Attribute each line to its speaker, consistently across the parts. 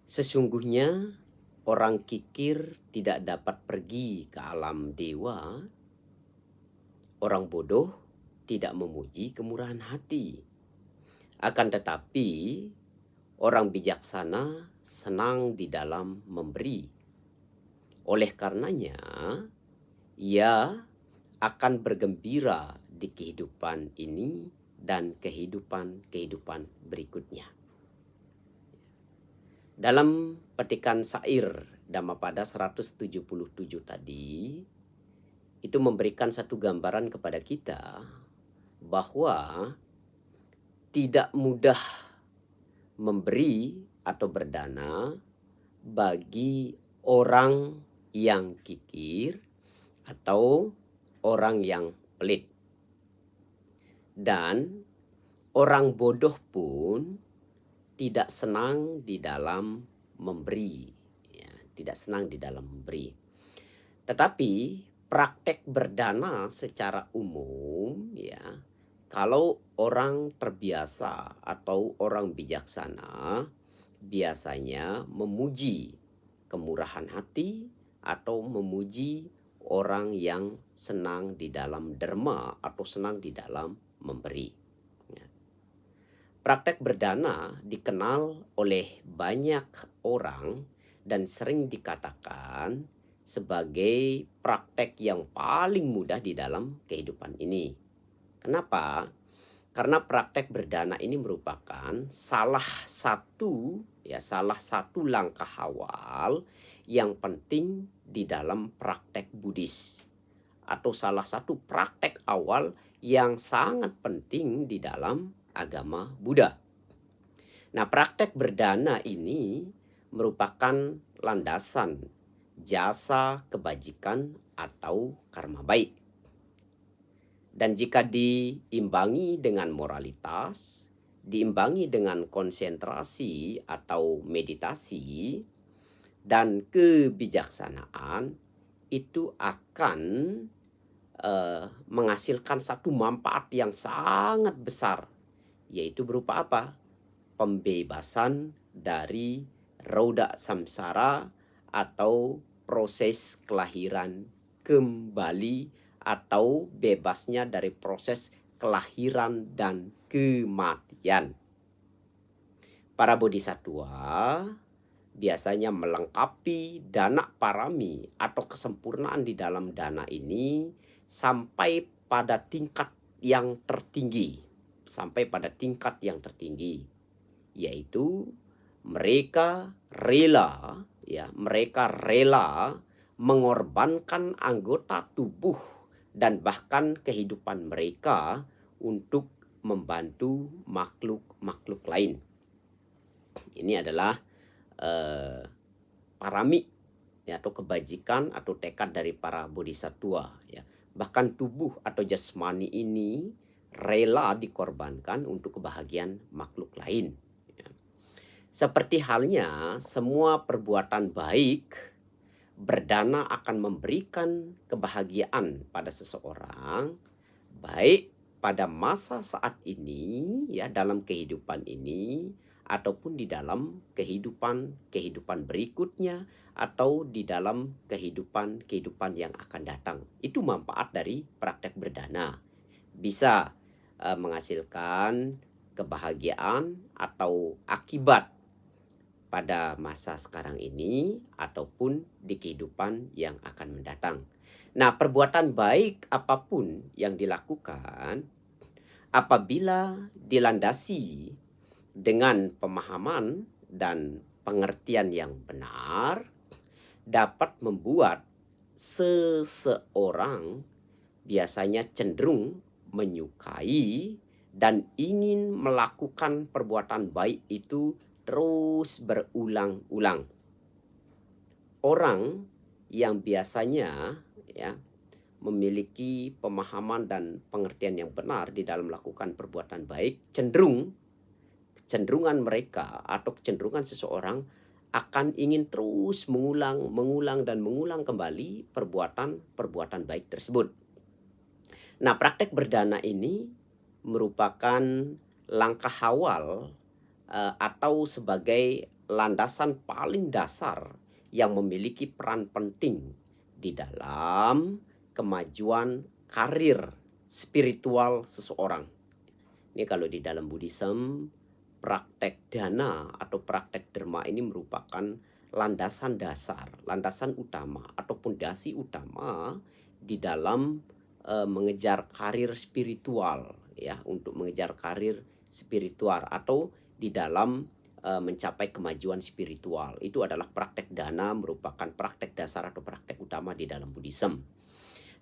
Speaker 1: Sesungguhnya orang kikir tidak dapat pergi ke alam dewa, orang bodoh tidak memuji kemurahan hati. Akan tetapi orang bijaksana senang di dalam memberi. Oleh karenanya, ia akan bergembira di kehidupan ini dan kehidupan berikutnya. Dalam petikan syair Dhammapada 177 tadi, itu memberikan satu gambaran kepada kita bahwa tidak mudah memberi atau berdana bagi orang yang kikir atau orang yang pelit. Dan orang bodoh pun tidak senang di dalam memberi, ya, tidak senang di dalam memberi. Tetapi praktek berdana secara umum, ya, kalau orang terbiasa atau orang bijaksana biasanya memuji kemurahan hati atau memuji orang yang senang di dalam derma atau senang di dalam memberi. Praktek berdana dikenal oleh banyak orang dan sering dikatakan sebagai praktek yang paling mudah di dalam kehidupan ini. Kenapa? Karena praktek berdana ini merupakan salah satu langkah awal yang penting di dalam praktek Buddhis, atau salah satu praktek awal yang sangat penting di dalam agama Buddha. Nah, praktek berdana ini merupakan landasan jasa kebajikan atau karma baik. Dan jika diimbangi dengan moralitas, diimbangi dengan konsentrasi atau meditasi, dan kebijaksanaan, itu akan menghasilkan satu manfaat yang sangat besar, yaitu berupa apa? Pembebasan dari roda samsara atau proses kelahiran kembali, atau bebasnya dari proses kelahiran dan kematian. Para bodhisattva biasanya melengkapi dana parami atau kesempurnaan di dalam dana ini sampai pada tingkat yang tertinggi, yaitu mereka rela mengorbankan anggota tubuh dan bahkan kehidupan mereka untuk membantu makhluk lain. Ini adalah parami, ya, atau kebajikan atau tekad dari para bodhisattva, ya. Bahkan tubuh atau jasmani ini rela dikorbankan untuk kebahagiaan makhluk lain, ya. Seperti halnya semua perbuatan baik berdana akan memberikan kebahagiaan pada seseorang, baik pada masa saat ini, ya, dalam kehidupan ini, ataupun di dalam kehidupan berikutnya, atau di dalam kehidupan yang akan datang. Itu manfaat dari praktek berdana. Bisa menghasilkan kebahagiaan atau akibat pada masa sekarang ini ataupun di kehidupan yang akan mendatang. Nah, perbuatan baik apapun yang dilakukan, apabila dilandasi dengan pemahaman dan pengertian yang benar, dapat membuat seseorang biasanya cenderung menyukai dan ingin melakukan perbuatan baik itu terus berulang-ulang. Orang yang biasanya, ya, memiliki pemahaman dan pengertian yang benar di dalam melakukan perbuatan baik, kecenderungan mereka atau kecenderungan seseorang akan ingin terus mengulang kembali perbuatan baik tersebut. Nah, praktek berdana ini merupakan langkah awal atau sebagai landasan paling dasar yang memiliki peran penting di dalam kemajuan karir spiritual seseorang. Ini kalau di dalam Buddhism, praktek dana atau praktek dharma ini merupakan landasan dasar, landasan utama atau pondasi utama di dalam mengejar karir spiritual, ya, untuk mengejar karir spiritual atau di dalam mencapai kemajuan spiritual. Itu adalah praktek dana, merupakan praktek dasar atau praktek utama di dalam Buddhism.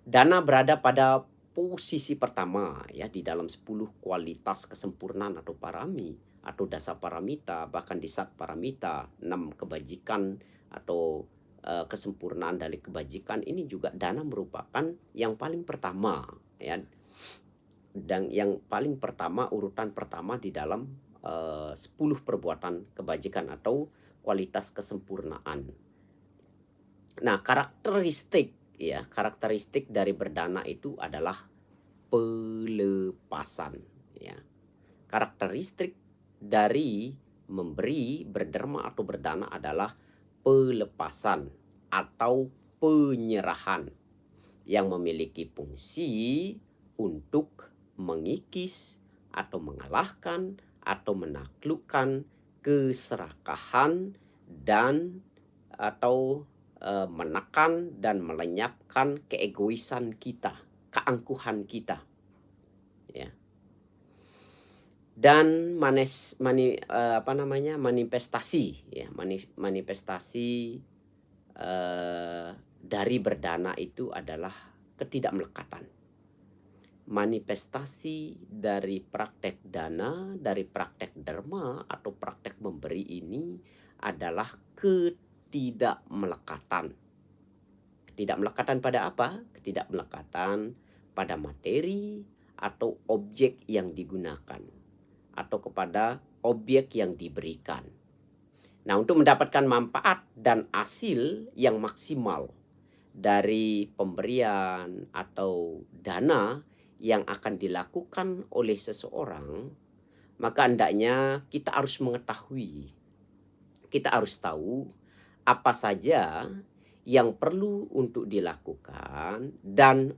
Speaker 1: Dana berada pada posisi pertama, ya, di dalam 10 kualitas kesempurnaan atau parami atau dasa paramita, bahkan di sat paramita, 6 kebajikan atau kesempurnaan dari kebajikan ini juga dana merupakan yang paling pertama, ya. Dan yang paling pertama, urutan pertama di dalam 10 perbuatan kebajikan atau kualitas kesempurnaan. Nah, karakteristik dari berdana itu adalah pelepasan, ya. Karakteristik dari memberi, berderma atau berdana adalah pelepasan atau penyerahan yang memiliki fungsi untuk mengikis atau mengalahkan atau menaklukkan keserakahan dan atau menekan dan melenyapkan keegoisan kita, keangkuhan kita, ya. Dan manifestasi, ya, manifestasi dari berdana itu adalah ketidakmelekatan. Manifestasi dari praktek dana, dari praktek dharma atau praktek memberi ini adalah ketidakmelekatan. Ketidakmelekatan pada apa? Ketidakmelekatan pada materi atau objek yang digunakan atau kepada objek yang diberikan. Nah, untuk mendapatkan manfaat dan hasil yang maksimal dari pemberian atau dana yang akan dilakukan oleh seseorang, maka hendaknya kita harus mengetahui, kita harus tahu apa saja yang perlu untuk dilakukan dan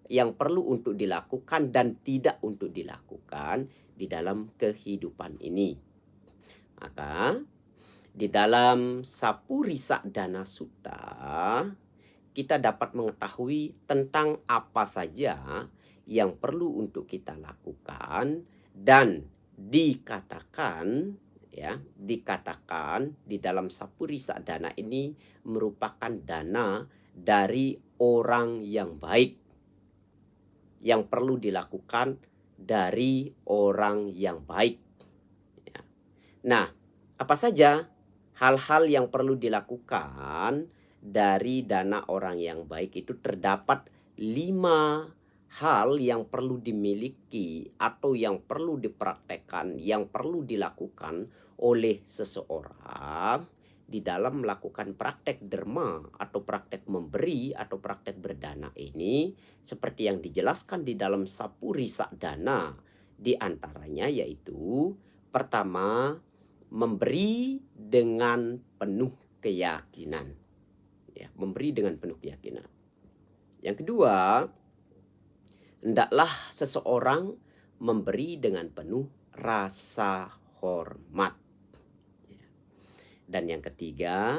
Speaker 1: yang perlu untuk dilakukan dan tidak untuk dilakukan di dalam kehidupan ini. Maka di dalam Sapurisa Dana Sutta kita dapat mengetahui tentang apa saja yang perlu untuk kita lakukan dan dikatakan di dalam Sapurisa Dana ini merupakan dana dari orang yang baik, yang perlu dilakukan dari orang yang baik, ya. Nah, apa saja hal-hal yang perlu dilakukan dari dana orang yang baik itu? Terdapat 5 hal yang perlu dimiliki atau yang perlu dipraktekkan, yang perlu dilakukan oleh seseorang di dalam melakukan praktek dharma atau praktek memberi atau praktek berdana ini, seperti yang dijelaskan di dalam Sapurisa Dana. Di antaranya yaitu pertama, memberi dengan penuh keyakinan, ya, memberi dengan penuh keyakinan. Yang kedua, hendaklah seseorang memberi dengan penuh rasa hormat. Dan yang ketiga,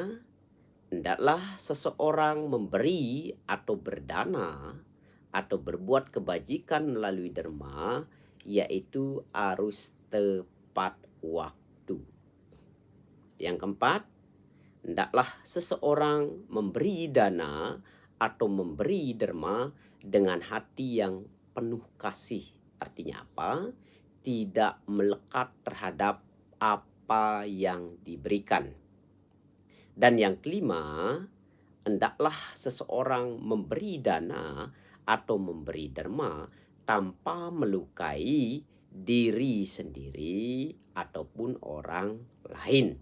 Speaker 1: hendaklah seseorang memberi atau berdana atau berbuat kebajikan melalui dharma, yaitu harus tepat waktu. Yang keempat, hendaklah seseorang memberi dana atau memberi dharma dengan hati yang penuh kasih. Artinya apa? Tidak melekat terhadap apa yang diberikan. Dan yang kelima, hendaklah seseorang memberi dana atau memberi dharma tanpa melukai diri sendiri ataupun orang lain.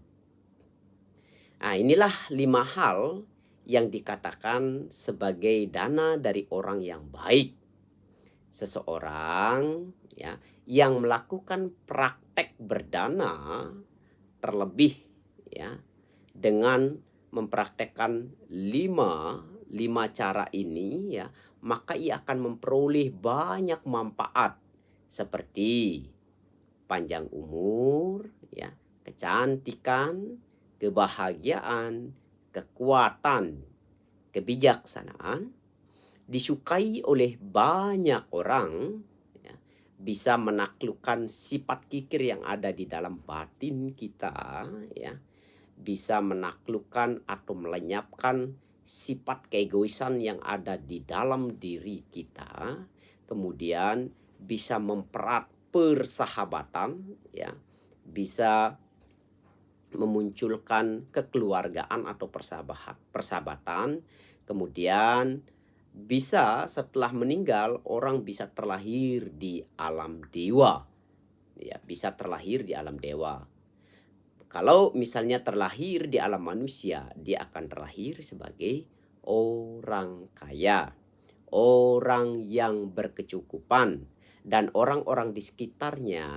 Speaker 1: Nah, inilah 5 hal yang dikatakan sebagai dana dari orang yang baik. Seseorang, ya, yang melakukan praktek berdana terlebih ya dengan mempraktekkan lima cara ini ya, maka ia akan memperoleh banyak manfaat seperti panjang umur ya, kecantikan, kebahagiaan, kekuatan, kebijaksanaan, disukai oleh banyak orang ya, bisa menaklukkan sifat kikir yang ada di dalam batin kita ya, bisa menaklukkan atau melenyapkan sifat keegoisan yang ada di dalam diri kita, kemudian bisa mempererat persahabatan ya, bisa memunculkan kekeluargaan atau persahabatan, kemudian bisa setelah meninggal orang bisa terlahir di alam dewa ya, bisa terlahir di alam dewa. Kalau misalnya terlahir di alam manusia, dia akan terlahir sebagai orang kaya, orang yang berkecukupan, dan orang-orang di sekitarnya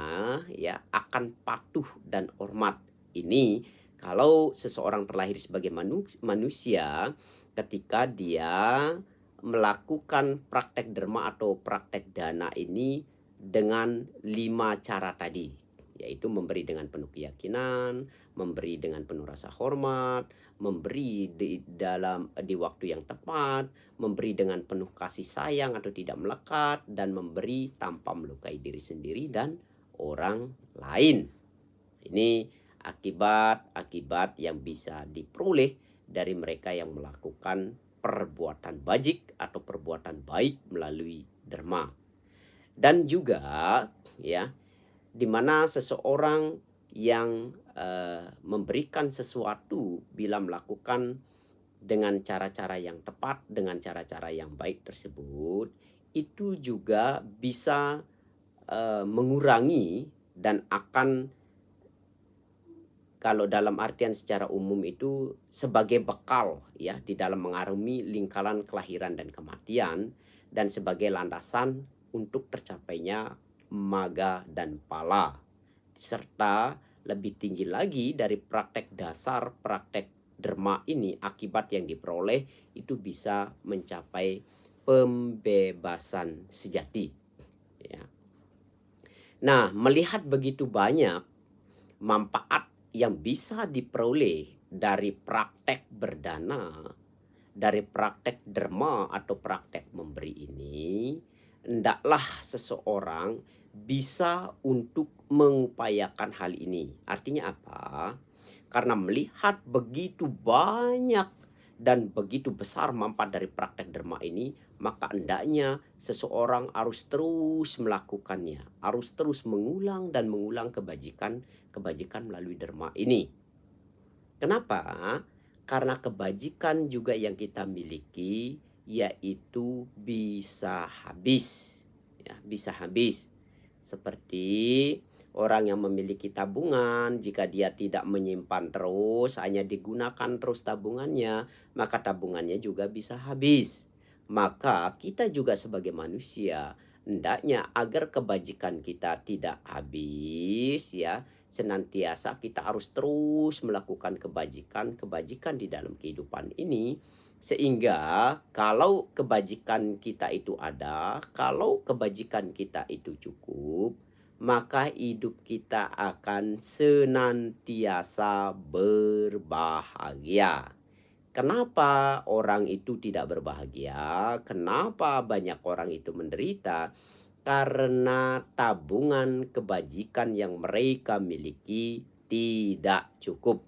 Speaker 1: ya akan patuh dan hormat. Ini kalau seseorang terlahir sebagai manusia ketika dia melakukan praktek derma atau praktek dana ini dengan 5 cara tadi, yaitu memberi dengan penuh keyakinan, memberi dengan penuh rasa hormat, memberi di waktu yang tepat, memberi dengan penuh kasih sayang atau tidak melekat, dan memberi tanpa melukai diri sendiri dan orang lain. Ini akibat-akibat yang bisa diperoleh dari mereka yang melakukan perbuatan bajik atau perbuatan baik melalui derma. Dan juga ya, di mana seseorang yang memberikan sesuatu bila melakukan dengan cara-cara yang tepat, dengan cara-cara yang baik tersebut, itu juga bisa mengurangi dan akan, kalau dalam artian secara umum itu sebagai bekal ya di dalam mengarungi lingkaran kelahiran dan kematian, dan sebagai landasan untuk tercapainya maga dan pala, serta lebih tinggi lagi dari praktek dasar praktek derma ini, akibat yang diperoleh itu bisa mencapai pembebasan sejati ya. Nah, melihat begitu banyak manfaat yang bisa diperoleh dari praktek berdana, dari praktek derma atau praktek memberi ini, hendaklah seseorang bisa untuk mengupayakan hal ini. Artinya apa? Karena melihat begitu banyak dan begitu besar manfaat dari praktek derma ini, maka hendaknya seseorang harus terus melakukannya, harus terus mengulang dan mengulang kebajikan melalui derma ini. Kenapa? Karena kebajikan juga yang kita miliki yaitu bisa habis ya, bisa habis. Seperti orang yang memiliki tabungan, jika dia tidak menyimpan terus, hanya digunakan terus tabungannya, maka tabungannya juga bisa habis. Maka kita juga sebagai manusia hendaknya agar kebajikan kita tidak habis ya, senantiasa kita harus terus melakukan kebajikan di dalam kehidupan ini, sehingga kalau kebajikan kita itu ada, kalau kebajikan kita itu cukup, maka hidup kita akan senantiasa berbahagia. Kenapa orang itu tidak berbahagia? Kenapa banyak orang itu menderita? Karena tabungan kebajikan yang mereka miliki tidak cukup.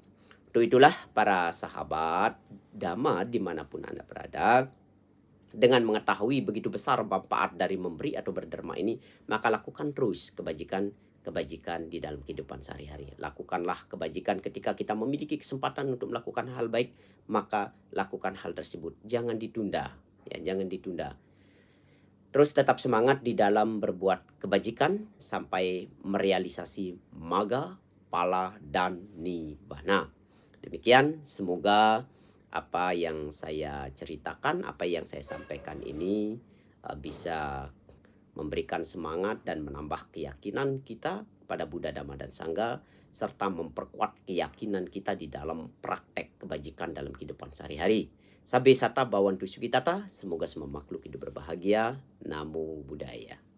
Speaker 1: Untuk itulah para sahabat Dhamma dimanapun Anda berada, dengan mengetahui begitu besar manfaat dari memberi atau berderma ini, maka lakukan terus kebajikan di dalam kehidupan sehari-hari. Lakukanlah kebajikan ketika kita memiliki kesempatan untuk melakukan hal baik, maka lakukan hal tersebut. Jangan ditunda, ya, jangan ditunda. Terus tetap semangat di dalam berbuat kebajikan sampai merealisasi maga, pala, dan nibbana. Demikian, semoga apa yang saya ceritakan, apa yang saya sampaikan ini bisa memberikan semangat dan menambah keyakinan kita kepada Buddha, Dhamma, dan Sangha, serta memperkuat keyakinan kita di dalam praktek kebajikan dalam kehidupan sehari-hari. Sabe sata bawantu sukitata, semoga semua makhluk hidup berbahagia. Namo Buddhaya.